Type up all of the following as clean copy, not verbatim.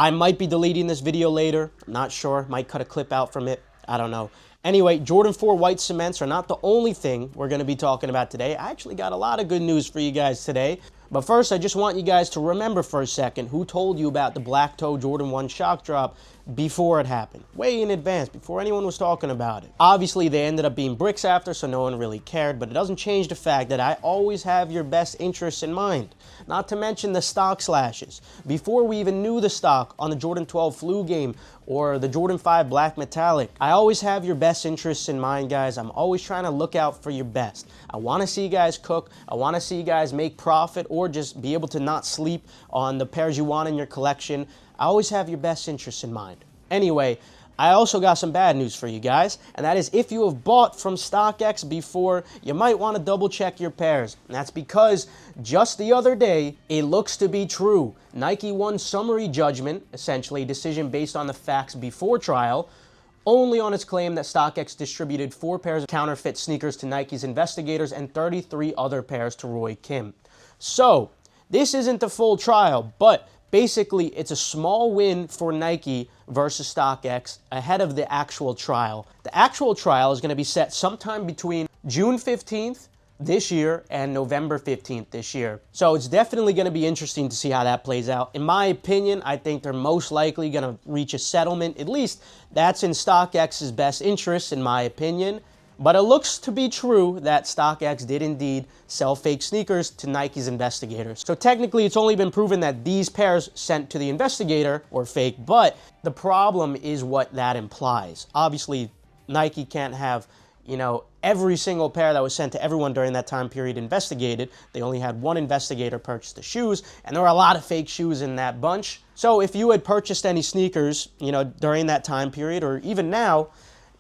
I might be deleting this video later. I'm not sure. Might cut a clip out from it. I don't know. Anyway, Jordan 4 white cements are not the only thing we're going to be talking about today. I actually got a lot of good news for you guys today. But first, I just want you guys to remember for a second who told you about the Black Toe Jordan 1 shock drop before it happened. Way in advance, before anyone was talking about it. Obviously, they ended up being bricks after, so no one really cared, but it doesn't change the fact that I always have your best interests in mind. Not to mention the stock slashes. Before we even knew the stock on the Jordan 12 flu game or the Jordan 5 black metallic, I always have your best interests in mind, guys. I'm always trying to look out for your best. I want to see you guys cook. I want to see you guys make profit or just be able to not sleep on the pairs you want in your collection. I always have your best interests in mind. Anyway, I also got some bad news for you guys, and that is if you have bought from StockX before, you might want to double check your pairs. And that's because just the other day, it looks to be true. Nike won summary judgment, essentially a decision based on the facts before trial, only on its claim that StockX distributed 4 pairs of counterfeit sneakers to Nike's investigators and 33 other pairs to Roy Kim. So, this isn't the full trial, but basically, it's a small win for Nike versus StockX ahead of the actual trial. The actual trial is going to be set sometime between June 15th this year and November 15th this year. So it's definitely going to be interesting to see how that plays out. In my opinion, I think they're most likely going to reach a settlement. At least that's in StockX's best interest, in my opinion. But it looks to be true that StockX did indeed sell fake sneakers to Nike's investigators. So technically, it's only been proven that these pairs sent to the investigator were fake, but the problem is what that implies. Obviously, Nike can't have, every single pair that was sent to everyone during that time period investigated. They only had one investigator purchase the shoes, and there were a lot of fake shoes in that bunch. So if you had purchased any sneakers, during that time period, or even now,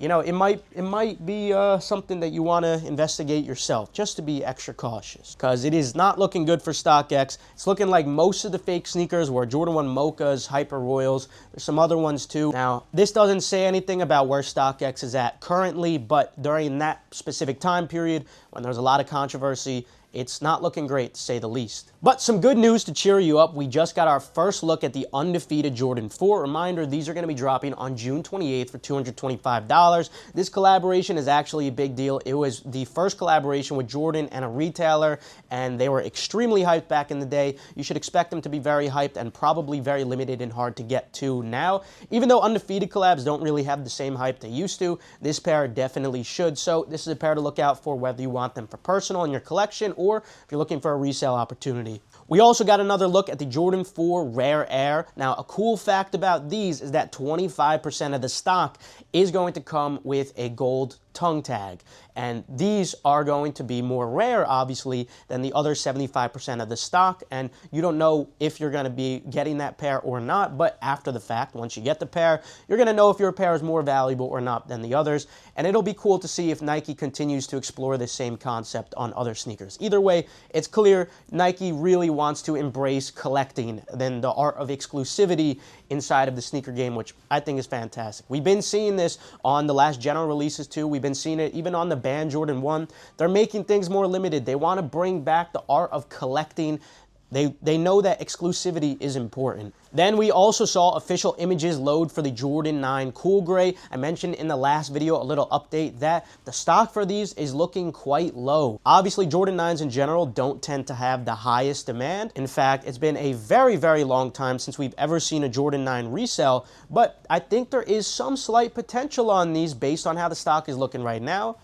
it might be something that you want to investigate yourself, just to be extra cautious, because it is not looking good for StockX. It's looking like most of the fake sneakers were Jordan 1 Mochas, Hyper Royals. There's some other ones too. Now, this doesn't say anything about where StockX is at currently, but during that specific time period, when there was a lot of controversy, it's not looking great, to say the least. But some good news to cheer you up. We just got our first look at the undefeated Jordan 4. Reminder, these are going to be dropping on June 28th for $225. This collaboration is actually a big deal. It was the first collaboration with Jordan and a retailer, and they were extremely hyped back in the day. You should expect them to be very hyped and probably very limited and hard to get to now. Even though undefeated collabs don't really have the same hype they used to, this pair definitely should. So this is a pair to look out for whether you want them for personal in your collection or if you're looking for a resale opportunity. We also got another look at the Jordan 4 Rare Air. Now, a cool fact about these is that 25% of the stock is going to come with a gold tongue tag. And these are going to be more rare, obviously, than the other 75% of the stock. And you don't know if you're going to be getting that pair or not, but after the fact, once you get the pair, you're going to know if your pair is more valuable or not than the others. And it'll be cool to see if Nike continues to explore this same concept on other sneakers. Either way, it's clear Nike really wants to embrace collecting, then the art of exclusivity inside of the sneaker game, which I think is fantastic. We've been seeing this on the last general releases too. We've been seeing it even on the banned Jordan 1. They're making things more limited. They want to bring back the art of collecting. They know that exclusivity is important. Then we also saw official images load for the Jordan 9 Cool Gray. I mentioned in the last video a little update that the stock for these is looking quite low. Obviously, Jordan 9s in general don't tend to have the highest demand. In fact, it's been a very, very long time since we've ever seen a Jordan 9 resell, but I think there is some slight potential on these based on how the stock is looking right now.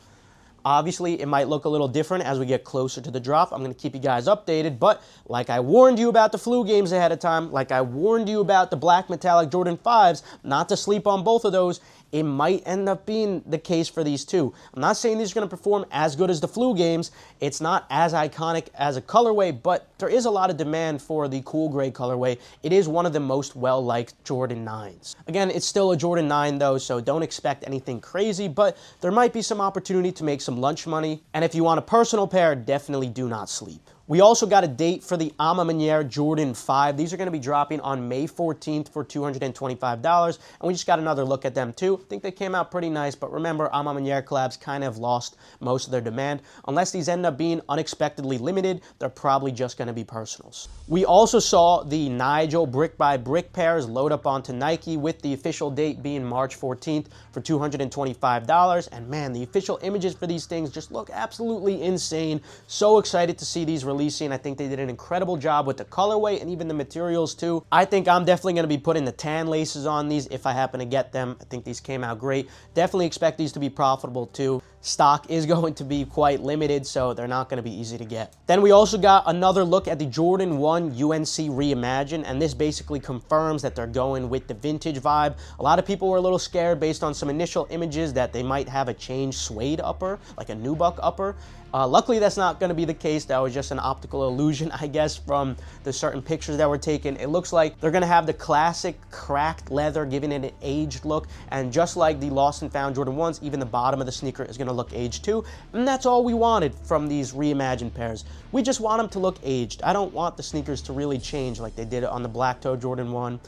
Obviously, it might look a little different as we get closer to the drop. I'm going to keep you guys updated, but like I warned you about the flu games ahead of time, like I warned you about the black metallic Jordan 5s, not to sleep on both of those, it might end up being the case for these two. I'm not saying these are going to perform as good as the flu games. It's not as iconic as a colorway, but there is a lot of demand for the cool gray colorway. It is one of the most well-liked Jordan 9s. Again, it's still a Jordan 9 though, so don't expect anything crazy, but there might be some opportunity to make some lunch money. And if you want a personal pair, definitely do not sleep. We also got a date for the A Ma Maniére Jordan 5. These are going to be dropping on May 14th for $225, and we just got another look at them too. I think they came out pretty nice, but remember, A Ma Maniére collabs kind of lost most of their demand. Unless these end up being unexpectedly limited, they're probably just going to be personals. We also saw the Nigel Brick by Brick pairs load up onto Nike, with the official date being March 14th for $225, and man, the official images for these things just look absolutely insane. So excited to see these releasing. I think they did an incredible job with the colorway and even the materials too. I think I'm definitely going to be putting the tan laces on these if I happen to get them. I think these came out great. Definitely expect these to be profitable too. Stock is going to be quite limited, so they're not going to be easy to get. Then we also got another look at the Jordan 1 UNC Reimagine, and this basically confirms that they're going with the vintage vibe. A lot of people were a little scared based on some initial images that they might have a changed suede upper, like a nubuck upper. Luckily, that's not going to be the case. That was just an optical illusion, I guess, from the certain pictures that were taken. It looks like they're going to have the classic cracked leather, giving it an aged look. And just like the Lost and Found Jordan 1s, even the bottom of the sneaker is going to look aged too. And that's all we wanted from these reimagined pairs. We just want them to look aged. I don't want the sneakers to really change like they did on the Black Toe Jordan 1.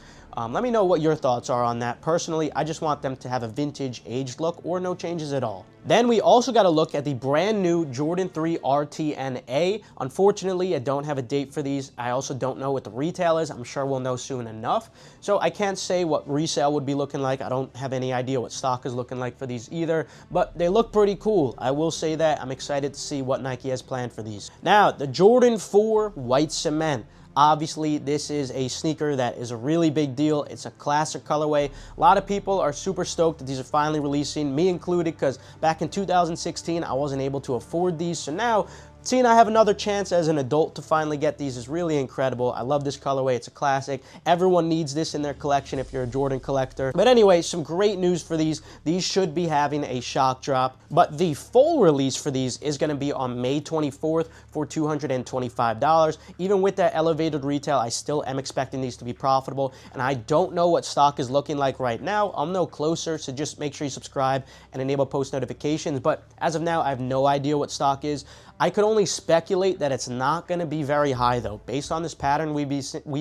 Let me know what your thoughts are on that. Personally, I just want them to have a vintage aged look or no changes at all. Then we also got to look at the brand new Jordan 3 RTNA. Unfortunately, I don't have a date for these. I also don't know what the retail is. I'm sure we'll know soon enough. So I can't say what resale would be looking like. I don't have any idea what stock is looking like for these either, but they look pretty cool. I will say that. I'm excited to see what Nike has planned for these. Now, the Jordan 4 White Cement. Obviously, this is a sneaker that is a really big deal. It's a classic colorway. A lot of people are super stoked that these are finally releasing, me included, because back in 2016, I wasn't able to afford these. So now, seeing I have another chance as an adult to finally get these is really incredible. I love this colorway. It's a classic. Everyone needs this in their collection if you're a Jordan collector. But anyway, some great news for these. These should be having a shock drop, but the full release for these is going to be on May 24th for $225. Even with that elevated retail, I still am expecting these to be profitable, and I don't know what stock is looking like right now. I'll know closer, so just make sure you subscribe and enable post notifications. But as of now, I have no idea what stock is. I could only speculate that it's not going to be very high, though. Based on this pattern we've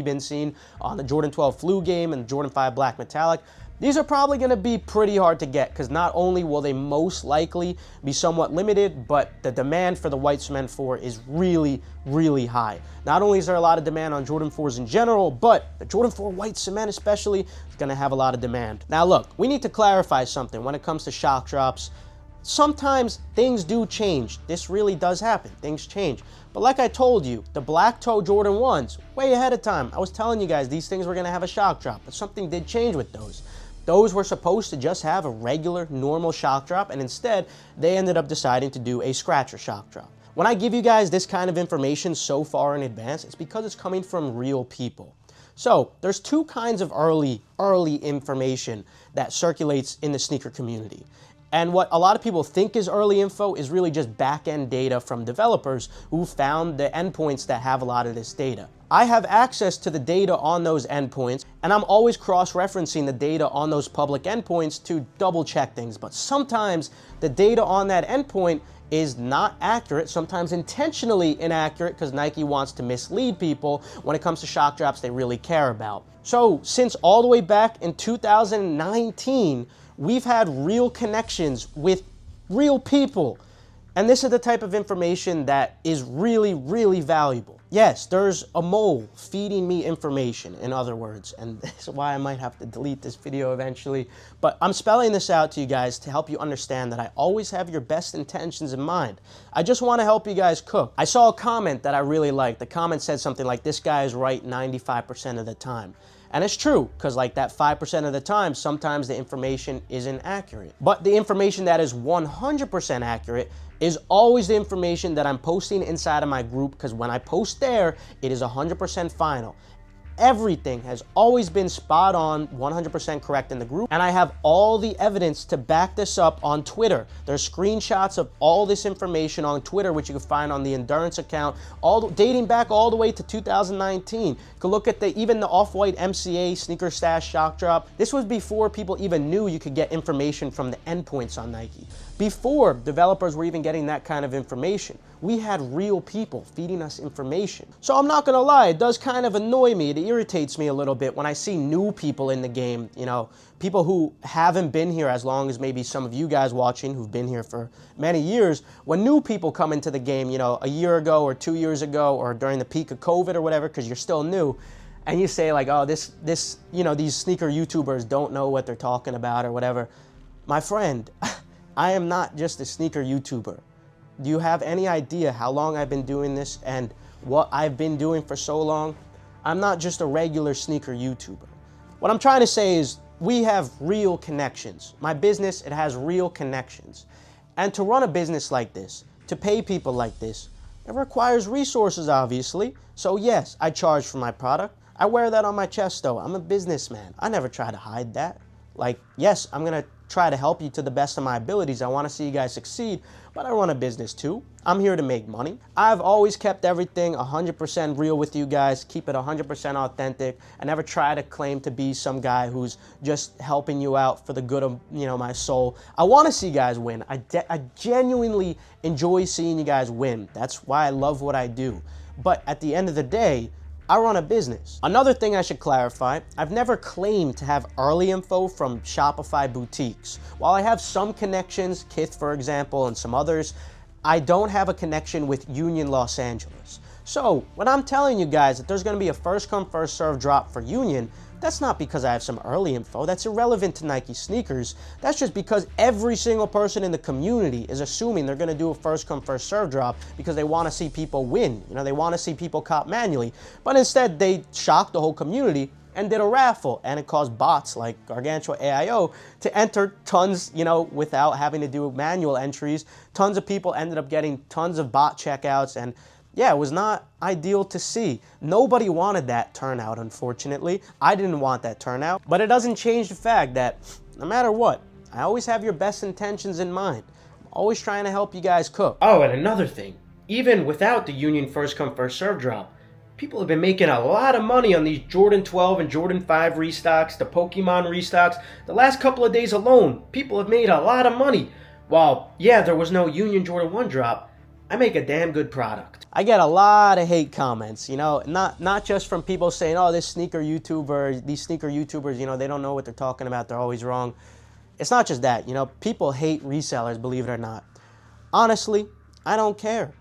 been seeing on the Jordan 12 Flu Game and the Jordan 5 Black Metallic, these are probably going to be pretty hard to get, because not only will they most likely be somewhat limited, but the demand for the White Cement 4 is really, really high. Not only is there a lot of demand on Jordan 4s in general, but the Jordan 4 White Cement especially is going to have a lot of demand. Now look, we need to clarify something when it comes to shock drops. Sometimes things do change. This really does happen. Things change. But like I told you, the Black Toe Jordan 1s, way ahead of time, I was telling you guys these things were going to have a shock drop, but something did change with those. Those were supposed to just have a regular, normal shock drop, and instead, they ended up deciding to do a scratcher shock drop. When I give you guys this kind of information so far in advance, it's because it's coming from real people. So, there's two kinds of early information that circulates in the sneaker community. And what a lot of people think is early info is really just back-end data from developers who found the endpoints that have a lot of this data. I have access to the data on those endpoints, and I'm always cross-referencing the data on those public endpoints to double-check things. But sometimes the data on that endpoint is not accurate, sometimes intentionally inaccurate, because Nike wants to mislead people when it comes to shock drops they really care about. So, since all the way back in 2019, we've had real connections with real people. And this is the type of information that is really, really valuable. Yes, there's a mole feeding me information, in other words, and that's why I might have to delete this video eventually. But I'm spelling this out to you guys to help you understand that I always have your best intentions in mind. I just want to help you guys cook. I saw a comment that I really liked. The comment said something like, "This guy is right 95% of the time." And it's true, because like that 5% of the time, sometimes the information isn't accurate. But the information that is 100% accurate is always the information that I'm posting inside of my group, because when I post there, it is 100% final. everything has always been spot on, 100% correct in the group. And I have all the evidence to back this up on Twitter. There's screenshots of all this information on Twitter, which you can find on the Endurance account, dating back all the way to 2019. You can look at even the Off-White MCA Sneaker Stash shock drop. This was before people even knew you could get information from the endpoints on Nike. Before developers were even getting that kind of information. We had real people feeding us information. So I'm not gonna lie, it does kind of annoy me. It irritates me a little bit when I see new people in the game, you know, people who haven't been here as long as maybe some of you guys watching who've been here for many years. When new people come into the game, you know, a year ago or 2 years ago or during the peak of COVID or whatever, because you're still new, and you say like, oh, you know, these sneaker YouTubers don't know what they're talking about or whatever. My friend, I am not just a sneaker YouTuber. Do you have any idea how long I've been doing this and what I've been doing for so long? I'm not just a regular sneaker YouTuber. What I'm trying to say is we have real connections. My business, it has real connections. And to run a business like this, to pay people like this, it requires resources, obviously. So yes, I charge for my product. I wear that on my chest though. I'm a businessman. I never try to hide that. Like, yes, I'm gonna try to help you to the best of my abilities. I wanna see you guys succeed, but I run a business too. I'm here to make money. I've always kept everything 100% real with you guys, keep it 100% authentic. I never try to claim to be some guy who's just helping you out for the good of, you know, my soul. I wanna see you guys win. I genuinely enjoy seeing you guys win. That's why I love what I do. But at the end of the day, I run a business. Another thing I should clarify, I've never claimed to have early info from Shopify boutiques. While I have some connections, Kith for example, and some others, I don't have a connection with Union Los Angeles. So when I'm telling you guys that there's gonna be a first come, first serve drop for Union, that's not because I have some early info. That's irrelevant to Nike sneakers. That's just because every single person in the community is assuming they're gonna do a first come, first serve drop because they wanna see people win. You know, they wanna see people cop manually. But instead, they shocked the whole community and did a raffle, and it caused bots like Gargantua AIO to enter tons, you know, without having to do manual entries. Tons of people ended up getting tons of bot checkouts, and yeah, it was not ideal to see. Nobody wanted that turnout, unfortunately. I didn't want that turnout, but it doesn't change the fact that no matter what, I always have your best intentions in mind. I'm always trying to help you guys cook. Oh, and another thing, even without the Union first come, first serve drop, people have been making a lot of money on these Jordan 12 and Jordan 5 restocks, the Pokemon restocks. The last couple of days alone, people have made a lot of money. While, yeah, there was no Union Jordan 1 drop, I make a damn good product. I get a lot of hate comments, you know, not just from people saying, oh, these sneaker YouTubers, you know, they don't know what they're talking about, they're always wrong. It's not just that, you know, people hate resellers, believe it or not. Honestly, I don't care.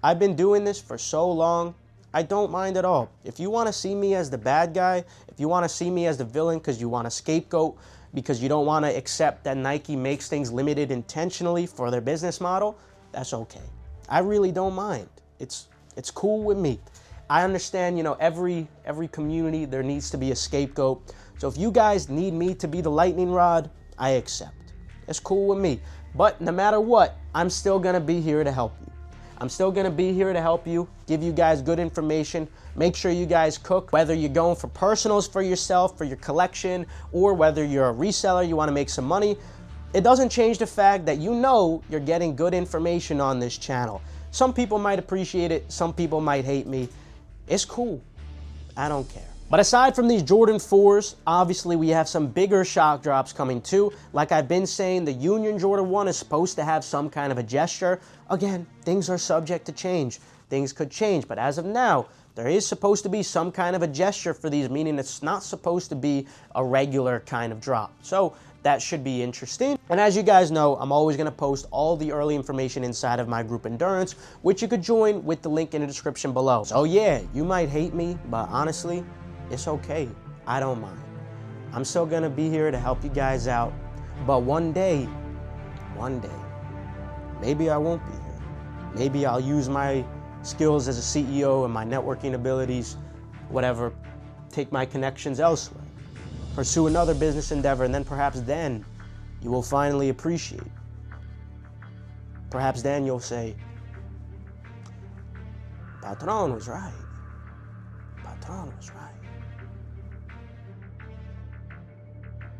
I've been doing this for so long, I don't mind at all. If you want to see me as the bad guy, if you want to see me as the villain because you want to scapegoat, because you don't want to accept that Nike makes things limited intentionally for their business model, that's okay. I really don't mind. It's cool with me. I understand, you know, every community, there needs to be a scapegoat. So if you guys need me to be the lightning rod, I accept. It's cool with me. But no matter what, I'm still gonna be here to help you. I'm still gonna be here to help you, give you guys good information, make sure you guys cook, whether you're going for personals for yourself, for your collection, or whether you're a reseller, you wanna make some money. It doesn't change the fact that you know you're getting good information on this channel. Some people might appreciate it, some people might hate me. It's cool, I don't care. But aside from these Jordan 4s, obviously we have some bigger shock drops coming too. Like I've been saying, the Union Jordan 1 is supposed to have some kind of a gesture. Again, things are subject to change. Things could change, but as of now, there is supposed to be some kind of a gesture for these, meaning it's not supposed to be a regular kind of drop. So that should be interesting. And as you guys know, I'm always gonna post all the early information inside of my group Endurance, which you could join with the link in the description below. So yeah, you might hate me, but honestly, it's okay. I don't mind. I'm still gonna be here to help you guys out. But one day, maybe I won't be here. Maybe I'll use my skills as a CEO and my networking abilities, whatever, take my connections elsewhere. Pursue another business endeavor, and then perhaps then you will finally appreciate. Perhaps then you'll say, Patron was right. Patron was right.